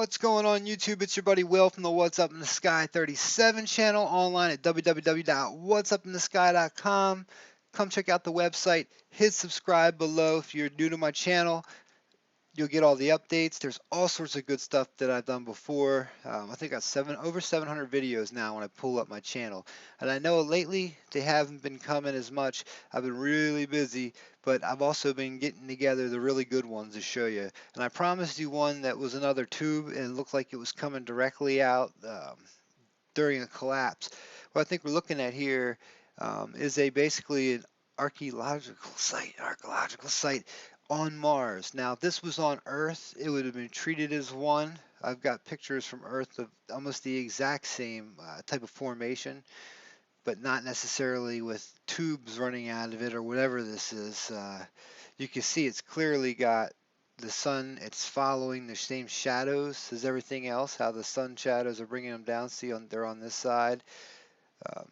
What's going on YouTube? It's your buddy Will from the What's Up in the Sky 37 channel, online at www.whatsuppinthesky.com. Come check out the website, hit subscribe below if you're new to my channel. You'll get all the updates. There's all sorts of good stuff that I've done before. I think I got over 700 videos now when I pull up my channel. And I know lately they haven't been coming as much. I've been really busy, but I've also been getting together the really good ones to show you. And I promised you one that was another tube and it looked like it was coming directly out during a collapse. What I think we're looking at here is basically an archaeological site on Mars. Now, if this was on Earth, it would have been treated as one. I've got pictures from Earth of almost the exact same type of formation, but not necessarily with tubes running out of it or whatever this is. You can see it's clearly got the sun, it's following the same shadows as everything else, how the sun shadows are bringing them down. See, they're on this side. Um,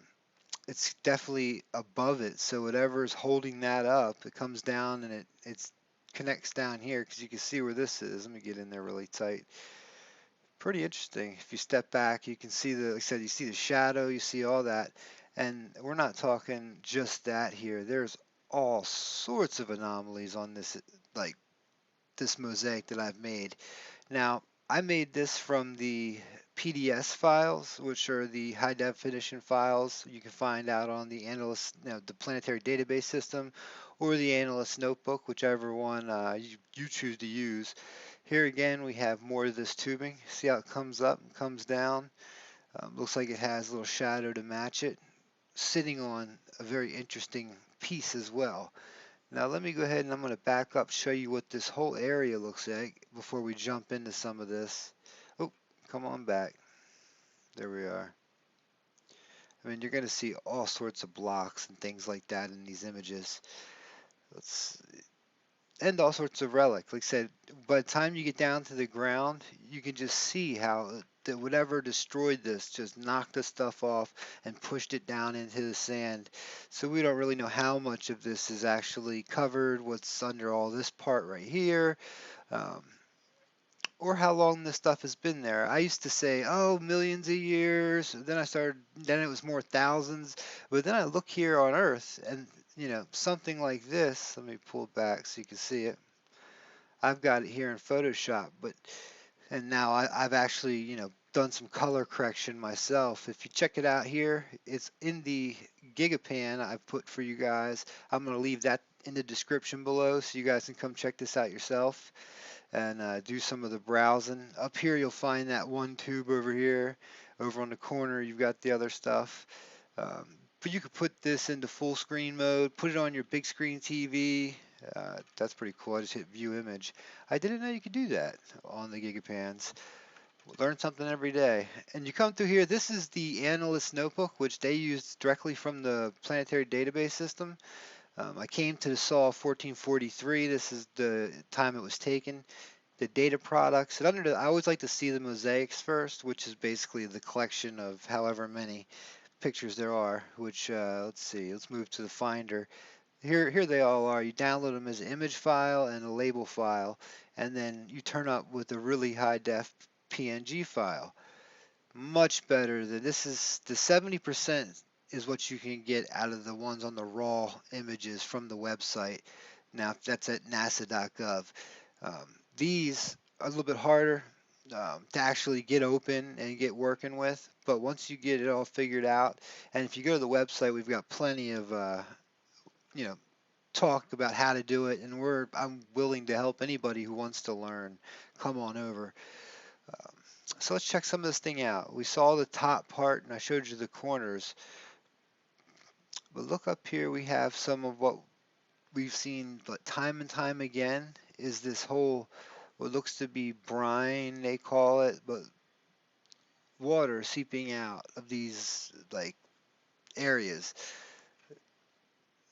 it's definitely above it, so whatever's holding that up, it comes down and it connects down here, because you can see where this is. Let me get in there really tight. Pretty interesting. If you step back, you can see like I said, you see the shadow, you see all that. And we're not talking just that here. There's all sorts of anomalies on this, like this mosaic that I've made. Now, I made this from the PDS files, which are the high definition files you can find out on the Analyst, the Planetary Database System, or the Analyst Notebook, whichever one you choose to use. Here again, we have more of this tubing. See how it comes up and comes down? Looks like it has a little shadow to match it, sitting on a very interesting piece as well. Now let me go ahead and I'm going to back up, show you what this whole area looks like before we jump into some of this. Oh, come on back. There we are. I mean, you're going to see all sorts of blocks and things like that in these images. And all sorts of relics. Like I said, by the time you get down to the ground, you can just see how that whatever destroyed this just knocked the stuff off and pushed it down into the sand. So we don't really know how much of this is actually covered, what's under all this part right here, um, or how long this stuff has been there. I used to say, oh, millions of years. Then it was more thousands. But then I look here on Earth and something like this. Let me pull it back so you can see it. I've got it here in Photoshop, and now I've actually, done some color correction myself. If you check it out here, it's in the GigaPan I've put for you guys. I'm going to leave that in the description below so you guys can come check this out yourself and do some of the browsing. Up here you'll find that one tube over here. Over on the corner you've got the other stuff. But you could put this into full screen mode, put it on your big screen TV. That's pretty cool. I just hit view image. I didn't know you could do that on the GigaPans. Learn something every day. And you come through here, this is the Analyst Notebook, which they used directly from the Planetary Database System. I came to the SAW 1443. This is the time it was taken. The data products. And I always like to see the mosaics first, which is basically the collection of however many pictures there are, which let's see, let's move to the Finder. Here they all are. You download them as an image file and a label file, and then you turn up with a really high def PNG file. Much better than this. Is the 70% is what you can get out of the ones on the raw images from the website. Now that's at nasa.gov. These are a little bit harder to actually get open and get working with, but once you get it all figured out, and if you go to the website, we've got plenty of talk about how to do it, and I'm willing to help anybody who wants to learn. Come on over. So let's check some of this thing out. We saw the top part and I showed you the corners, but look up here. We have some of what we've seen but time and time again is this whole what looks to be brine, they call it, but water seeping out of these like areas,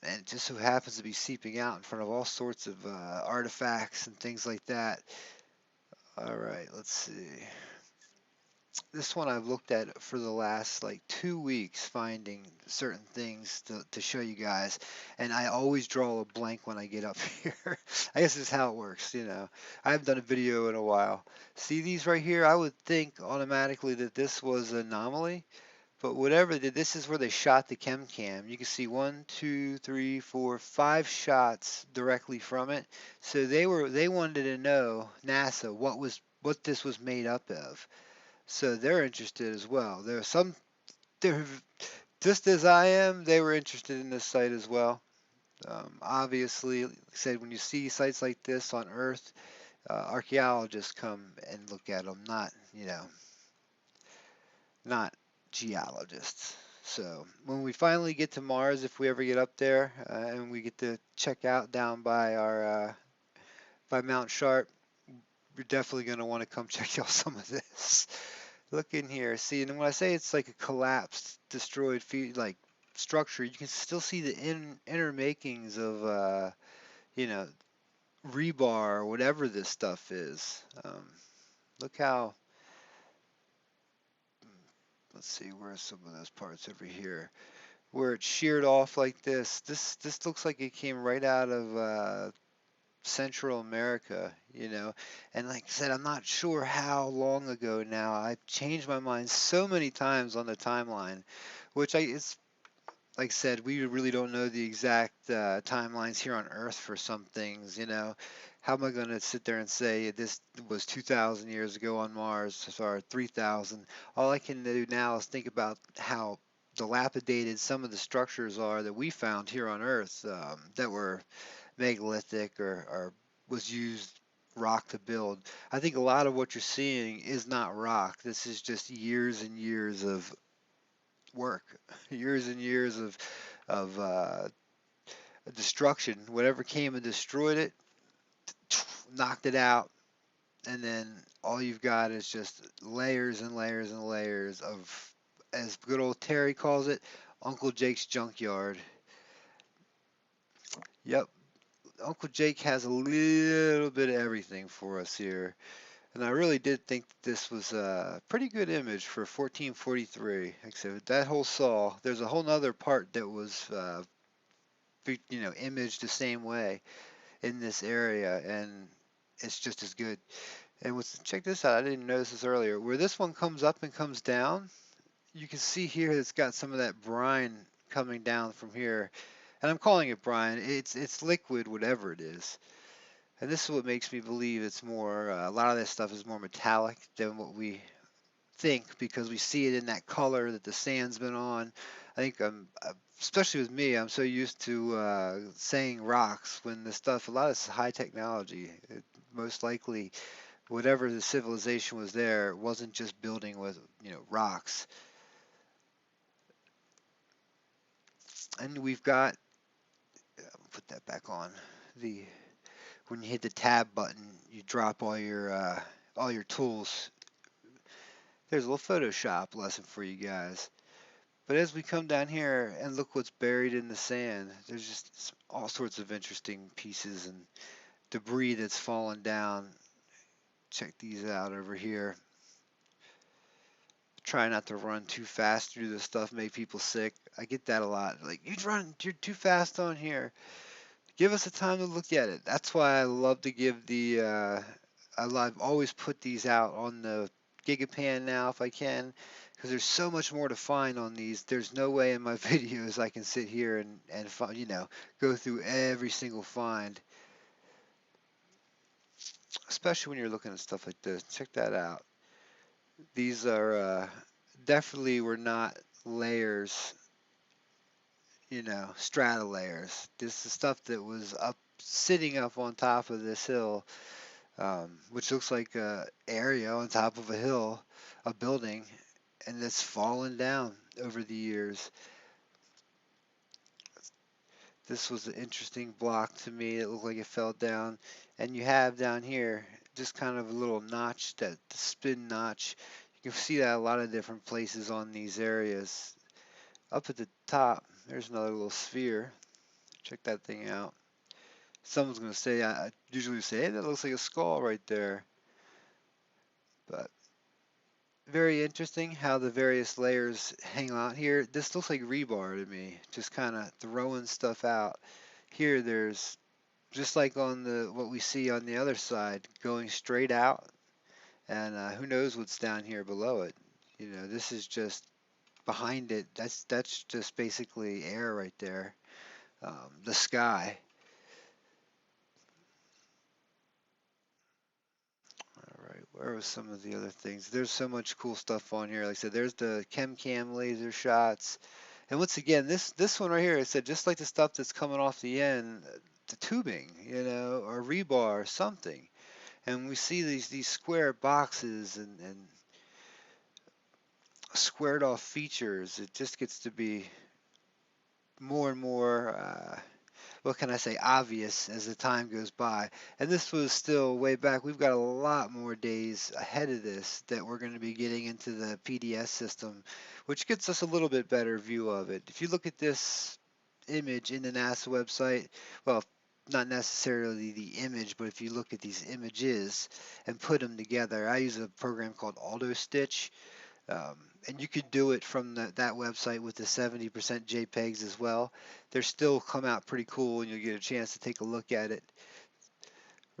and it just so happens to be seeping out in front of all sorts of artifacts and things like that. All right, let's see. This one I've looked at for the last like 2 weeks, finding certain things to show you guys, and I always draw a blank when I get up here. I guess this is how it works, you know. I haven't done a video in a while. See these right here? I would think automatically that this was an anomaly, but whatever, this is where they shot the chem cam. You can see one, two, three, four, five shots directly from it. So they wanted to know, NASA, what this was made up of. So they're interested as well. They're just as I am. They were interested in this site as well. Obviously, like I said, when you see sites like this on Earth, archaeologists come and look at them, not geologists. So when we finally get to Mars, if we ever get up there, and we get to check out down by our by Mount Sharp, you're definitely going to want to come check out some of this. Look in here. See, and when I say it's like a collapsed, destroyed, like structure, you can still see the inner makings of, you know, rebar or whatever this stuff is. Look how. Let's see, where are some of those parts over here? Where it's sheared off like this. This looks like it came right out of Central America, you know. And like I said, I'm not sure how long ago now. I've changed my mind so many times on the timeline, which it's like I said, we really don't know the exact timelines here on Earth for some things, you know. How am I going to sit there and say this was 2,000 years ago on Mars, or 3,000? All I can do now is think about how dilapidated some of the structures are that we found here on Earth, that were megalithic or was used rock to build. I think a lot of what you're seeing is not rock. This is just years and years of work, years and years of destruction. Whatever came and destroyed it, knocked it out, and then all you've got is just layers and layers and layers of, as good old Terry calls it, Uncle Jake's junkyard. Yep, Uncle Jake has a little bit of everything for us here. And I really did think that this was a pretty good image for 1443. Like I said, that whole saw, there's a whole nother part that was, imaged the same way in this area, and it's just as good. And check this out, I didn't notice this earlier. Where this one comes up and comes down, you can see here it's got some of that brine coming down from here. And I'm calling it brine. It's liquid, whatever it is. And this is what makes me believe it's more, a lot of this stuff is more metallic than what we think, because we see it in that color that the sand's been on. I think especially with me, I'm so used to saying rocks when the stuff, a lot of this is high technology. Most likely, whatever the civilization was there wasn't just building with, rocks. And we've got, put that back on. The When you hit the tab button, you drop all your tools. There's a little Photoshop lesson for you guys. But as we come down here and look what's buried in the sand, there's just all sorts of interesting pieces and debris that's fallen down. Check these out over here. Try not to run too fast through this stuff, make people sick. I get that a lot. Like, you're too fast on here. Give us a time to look at it. That's why I love to give I've always put these out on the GigaPan now if I can, because there's so much more to find on these. There's no way in my videos I can sit here and find, go through every single find, especially when you're looking at stuff like this. Check that out. These are definitely were not layers, strata layers. This is stuff that was sitting up on top of this hill, which looks like a area on top of a hill, a building, and it's fallen down over the years. This was an interesting block to me. It looked like it fell down, and you have down here just kind of a little notch, that the spin notch. You can see that a lot of different places on these areas. Up at the top, there's another little sphere. Check that thing out. Someone's going to say, I usually say, hey, that looks like a skull right there. But very interesting how the various layers hang out here. This looks like rebar to me, just kind of throwing stuff out. Here, there's just like on the what we see on the other side, going straight out, and who knows what's down here below it. You know, this is just behind it. That's just basically air right there. The sky. All right, where was some of the other things? There's so much cool stuff on here. Like I said, there's the chem laser shots. And once again, this one right here, I said just like the stuff that's coming off the end, the tubing, you know, or rebar or something. And we see these square boxes and squared off features. It just gets to be more and more what can I say, obvious as the time goes by. And this was still way back. We've got a lot more days ahead of this that we're going to be getting into the PDS system, which gets us a little bit better view of it. If you look at this image in the NASA website, well, not necessarily the image, but if you look at these images and put them together, I use a program called Auto Stitch. And you could do it from that website with the 70% JPEGs as well. They're still come out pretty cool, and you'll get a chance to take a look at it.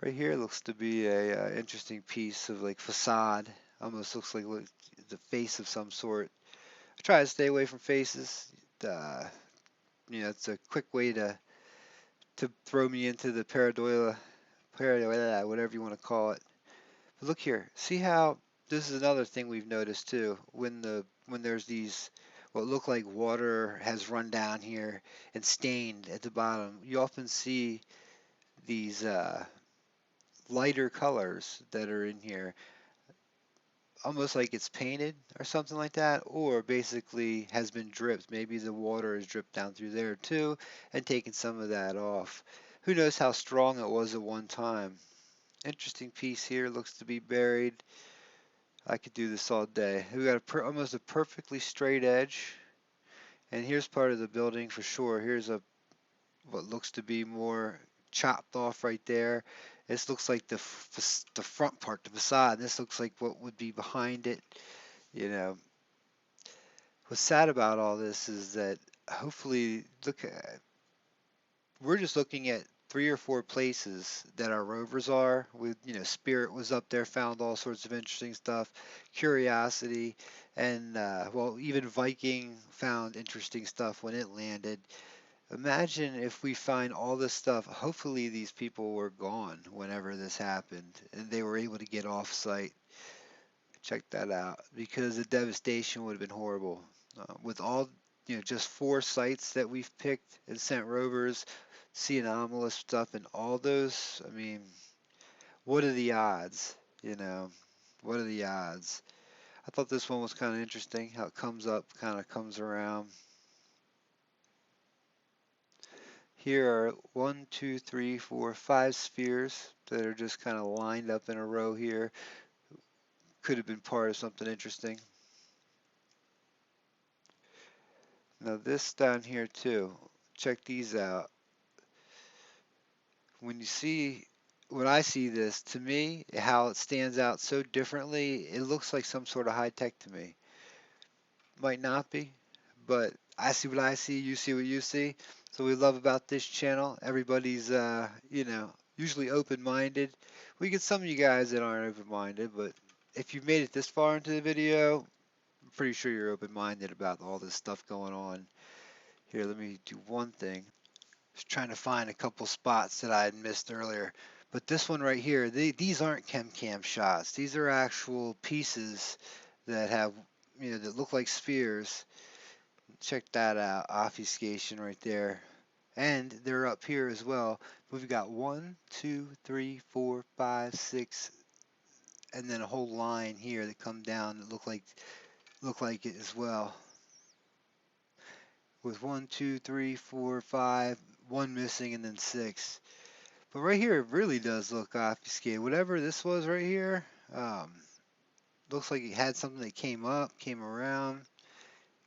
Right here looks to be a interesting piece of like facade. Almost looks like the face of some sort. I try to stay away from faces. Uh, you know, it's a quick way to throw me into the pareidolia, whatever you want to call it. But look here, see how this is another thing we've noticed too. When there's these what look like water has run down here and stained at the bottom, you often see these lighter colors that are in here, almost like it's painted or something like that, or basically has been dripped. Maybe the water has dripped down through there too and taken some of that off. Who knows how strong it was at one time. Interesting piece here, looks to be buried. I could do this all day. We got almost a perfectly straight edge, and here's part of the building for sure. Here's a what looks to be more chopped off right there. This looks like the front part, the facade. This looks like what would be behind it. You know, what's sad about all this is that hopefully, we're just looking at 3 or 4 places that our rovers are. With Spirit was up there, found all sorts of interesting stuff. Curiosity, and well, even Viking found interesting stuff when it landed. Imagine if we find all this stuff. Hopefully, these people were gone whenever this happened, and they were able to get off site. Check that out, because the devastation would have been horrible. With all, just 4 sites that we've picked and sent rovers, see anomalous stuff in all those. I mean, what are the odds? You know, what are the odds? I thought this one was kind of interesting, how it comes up, kind of comes around. Here are 1, 2, 3, 4, 5 spheres that are just kind of lined up in a row here. Could have been part of something interesting. Now this down here too, check these out. When I see this, to me, how it stands out so differently, it looks like some sort of high tech to me. Might not be, but I see what I see, you see what you see. So we love about this channel. Everybody's, usually open-minded. We get some of you guys that aren't open-minded, but if you've made it this far into the video, I'm pretty sure you're open-minded about all this stuff going on. Here, let me do one thing. Just trying to find a couple spots that I had missed earlier. But this one right here, these aren't chem shots. These are actual pieces that have, that look like spheres. Check that out, obfuscation right there. And they're up here as well. We've got 1, 2, 3, 4, 5, 6, and then a whole line here that come down that look like it as well. With 1, 2, 3, 4, 5, 1 missing, and then 6. But right here, it really does look obfuscated. Whatever this was right here, looks like it had something that came up, came around,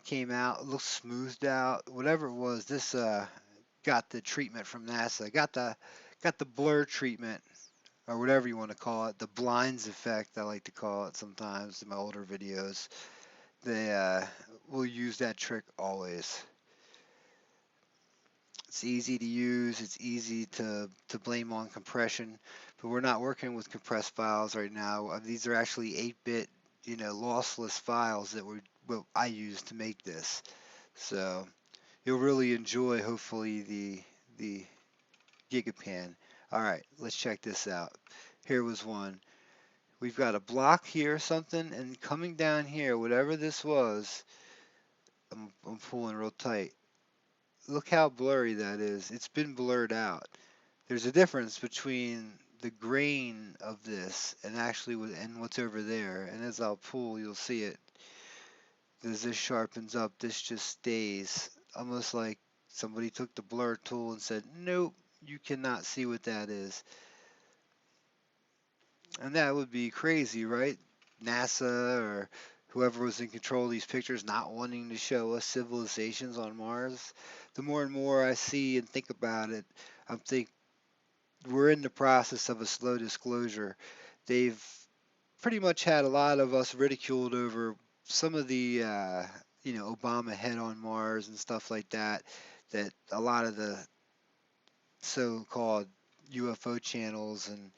came out, it looks smoothed out. Whatever it was, this got the treatment from NASA. Got the blur treatment. or whatever you want to call it, the blinds effect, I like to call it sometimes in my older videos. They will use that trick always. It's easy to use, it's easy to blame on compression, but we're not working with compressed files right now. These are actually 8-bit, lossless files that what I use to make this. So you'll really enjoy, hopefully, the GigaPan. All right, let's check this out. Here was one. We've got a block here, something, and coming down here, whatever this was, I'm pulling real tight. Look how blurry that is. It's been blurred out. There's a difference between the grain of this and actually and what's over there. And as I'll pull, you'll see it. As this sharpens up, this just stays. Almost like somebody took the blur tool and said, nope, you cannot see what that is. And that would be crazy, right? NASA or whoever was in control of these pictures not wanting to show us civilizations on Mars. The more and more I see and think about it, I'm thinking we're in the process of a slow disclosure. They've pretty much had a lot of us ridiculed over some of the, Obama head on Mars and stuff like that, that a lot of the so-called UFO channels and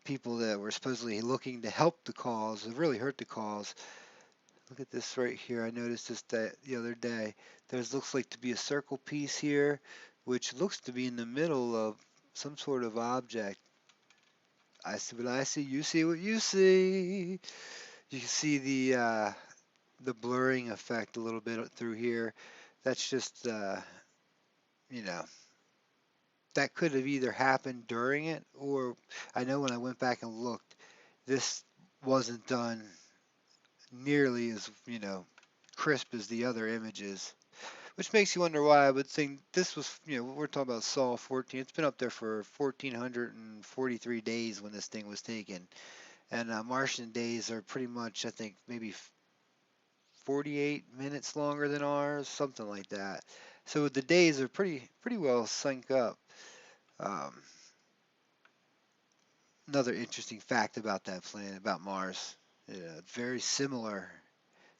people that were supposedly looking to help the cause have really hurt the cause. Look at this right here. I noticed this the other day. There's looks like to be a circle piece here, which looks to be in the middle of some sort of object. I see what I see. You see what you see. You can see the blurring effect a little bit through here. That's just you know that could have either happened during it, or I know when I went back and looked, this wasn't done nearly as crisp as the other images, which makes you wonder why I would think this was, we're talking about Sol 14. It's been up there for 1,443 days when this thing was taken. And Martian days are pretty much, I think, maybe 48 minutes longer than ours, something like that. So the days are pretty well synced up. Um, Another interesting fact about that planet, about Mars, very similar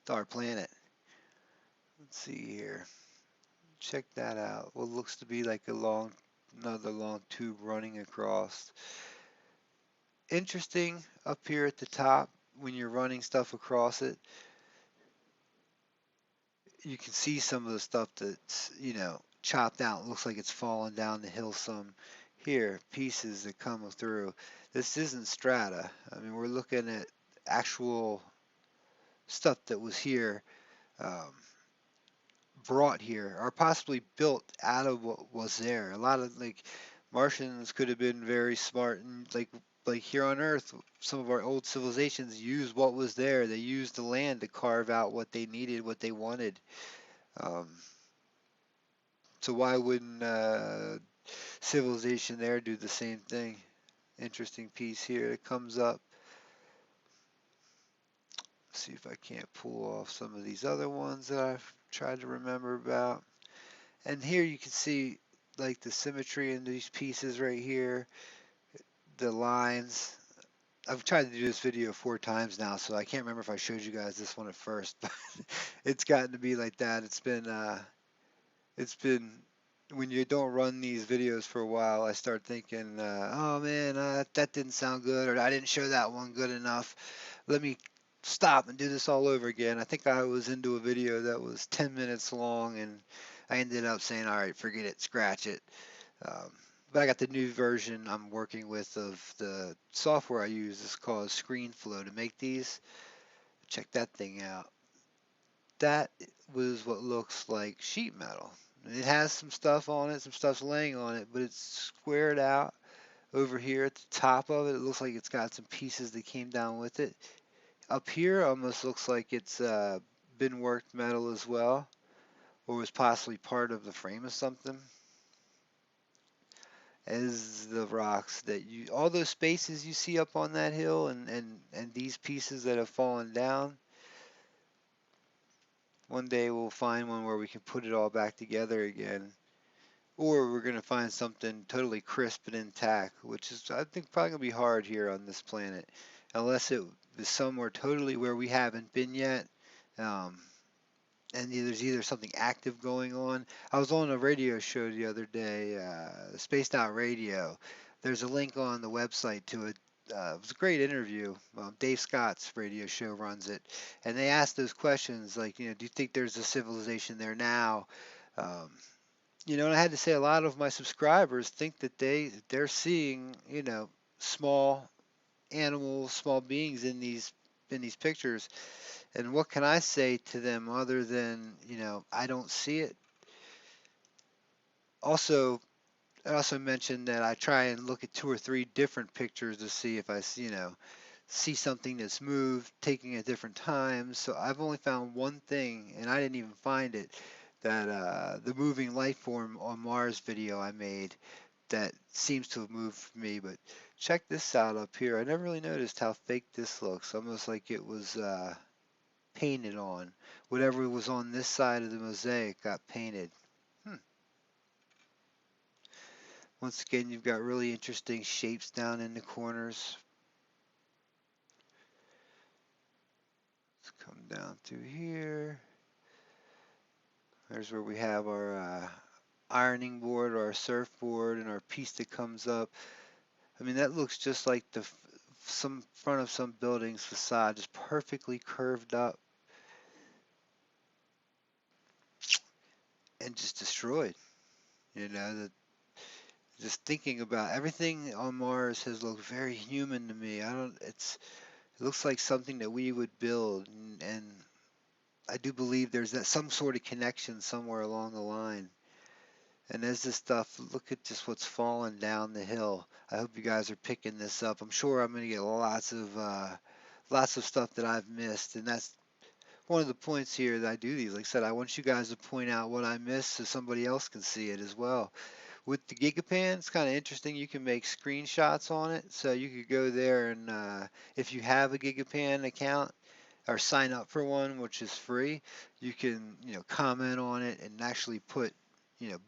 to our planet. Let's see here. Check that out. What looks to be like another long tube running across. Interesting up here at the top when you're running stuff across it. You can see some of the stuff that's, chopped out. It looks like it's fallen down the hill some. Here, pieces that come through. This isn't strata. I mean, we're looking at actual stuff that was here. Um, Brought here or possibly built out of what was there. A lot of like Martians could have been very smart and like here on Earth, some of our old civilizations used what was there. They used the land to carve out what they needed, what they wanted. Um, so why wouldn't civilization there do the same thing? Interesting piece here that comes up. See if I can't pull off some of these other ones that I've tried to remember about. And here you can see like the symmetry in these pieces right here, the lines. I've tried to do this video 4 times now, so I can't remember if I showed you guys this one at first, but it's gotten to be like that. It's been when you don't run these videos for a while, I start thinking, oh man, that didn't sound good, or I didn't show that one good enough. Let me stop and do this all over again. I think I was into a video that was 10 minutes long, and I ended up saying, all right, forget it, scratch it. Um, but I got the new version I'm working with of the software I use. It's called ScreenFlow to make these. Check that thing out. That was what looks like sheet metal. It has some stuff on it, some stuff's laying on it, but it's squared out over here at the top of it. It looks like it's got some pieces that came down with it. Up here almost looks like it's been worked metal as well, or was possibly part of the frame of something. As the rocks that all those spaces you see up on that hill and these pieces that have fallen down, one day we'll find one where we can put it all back together again. or we're going to find something totally crisp and intact, which is, I think, probably going to be hard here on this planet, unless it is somewhere totally where we haven't been yet. Um, and there's either something active going on. I was on a radio show the other day, Spaced Out Radio. There's a link on the website to it. It was a great interview. Dave Scott's radio show runs it, and they asked those questions like, do you think there's a civilization there now? Um, and I had to say a lot of my subscribers think that they're seeing, small animals, small beings in these pictures. And what can I say to them other than, I don't see it? Also, I also mentioned that I try and look at two or three different pictures to see if I see, see something that's moved, taking at different times. So I've only found one thing, and I didn't even find it, that the moving life form on Mars video I made that seems to have moved for me. But check this out up here. I never really noticed how fake this looks. Almost like it was painted on. Whatever was on this side of the mosaic got painted. Hmm. Once again, you've got really interesting shapes down in the corners. Let's come down through here. There's where we have our ironing board, or our surfboard, and our piece that comes up. I mean, that looks just like some front of some building's facade, just perfectly curved up and just destroyed. Just thinking about everything on Mars has looked very human to me. I don't, it looks like something that we would build, and I do believe there's that some sort of connection somewhere along the line. And as this stuff, look at just what's falling down the hill. I hope you guys are picking this up. I'm sure I'm going to get lots of stuff that I've missed, and that's one of the points here that I do these. Like I said, I want you guys to point out what I missed so somebody else can see it as well. With the GigaPan, it's kind of interesting. You can make screenshots on it, so you could go there and if you have a GigaPan account or sign up for one, which is free, you can comment on it and actually put you know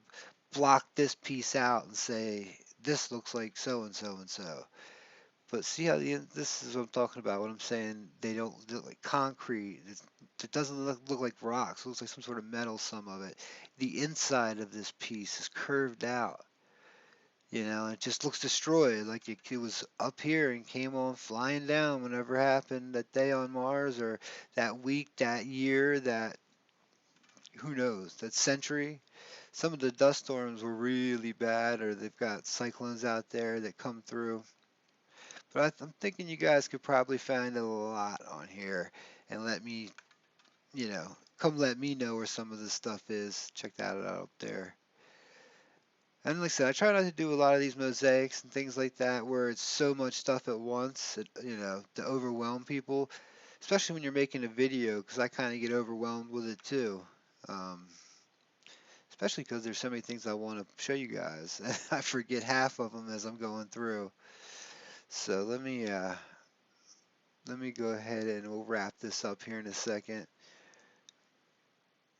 block this piece out and say this looks like so and so and so. But see how this is what I'm talking about. What I'm saying, they don't look like concrete. It doesn't look like rocks. It looks like some sort of metal. Some of it. The inside of this piece is curved out. It just looks destroyed, like it was up here and came on flying down whenever happened that day on Mars, or that week, that year, that who knows, that century. Some of the dust storms were really bad, or they've got cyclones out there that come through. But I'm thinking you guys could probably find a lot on here and come let me know where some of this stuff is. Check that out up there. And like I said, I try not to do a lot of these mosaics and things like that where it's so much stuff at once, to overwhelm people, especially when you're making a video, because I kind of get overwhelmed with it too. Um, Especially because there's so many things I want to show you guys. I forget half of them as I'm going through. So let me go ahead and we'll wrap this up here in a second.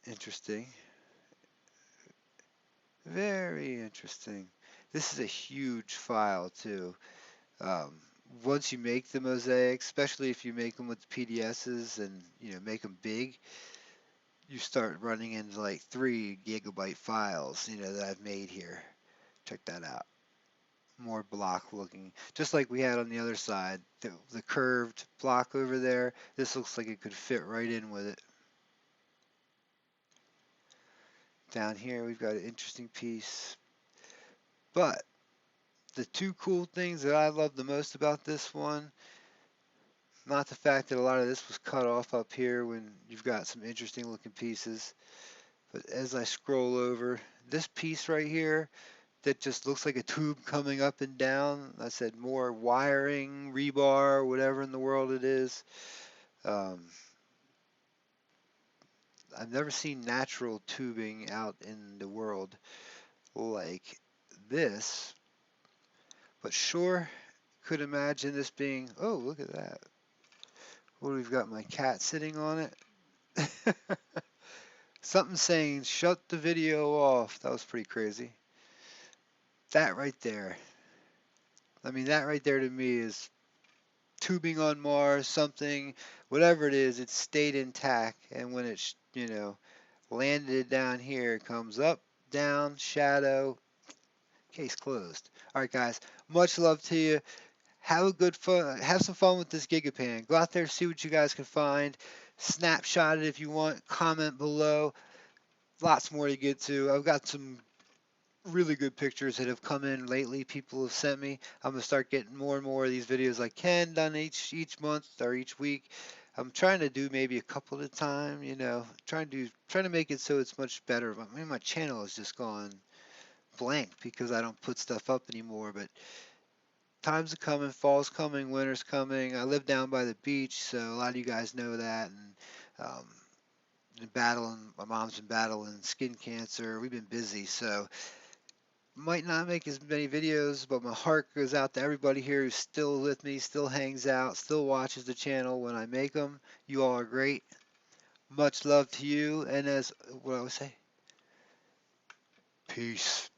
Interesting. Very interesting. This is a huge file too. Um, Once you make the mosaics, especially if you make them with PDSs and make them big, you start running into like 3 GB files, that I've made here. Check that out. More block looking, just like we had on the other side, the curved block over there. This looks like it could fit right in with it. Down here we've got an interesting piece, but the two cool things that I love the most about this one, not the fact that a lot of this was cut off up here when you've got some interesting looking pieces, but as I scroll over, this piece right here that just looks like a tube coming up and down, I said more wiring, rebar, whatever in the world it is. Um, I've never seen natural tubing out in the world like this, but sure could imagine this being, oh, look at that. What, we've got my cat sitting on it. Something saying shut the video off. That was pretty crazy. That right there. I mean, that right there to me is tubing on Mars, something, whatever it is, it stayed intact. And when it, landed down here, it comes up, down, shadow, case closed. All right, guys, much love to you. Have a good fun. Have some fun with this GigaPan. Go out there, see what you guys can find. Snapshot it if you want. Comment below. Lots more to get to. I've got some really good pictures that have come in lately. People have sent me. I'm gonna start getting more and more of these videos I can done each month or each week. I'm trying to do maybe a couple at a time. Trying to make it so it's much better. I mean, my channel has just gone blank because I don't put stuff up anymore. But times are coming, fall's coming, winter's coming. I live down by the beach, so a lot of you guys know that. And been battling. My mom's been battling skin cancer. We've been busy, so might not make as many videos, but my heart goes out to everybody here who's still with me, still hangs out, still watches the channel when I make them. You all are great. Much love to you, and as what I would say, peace.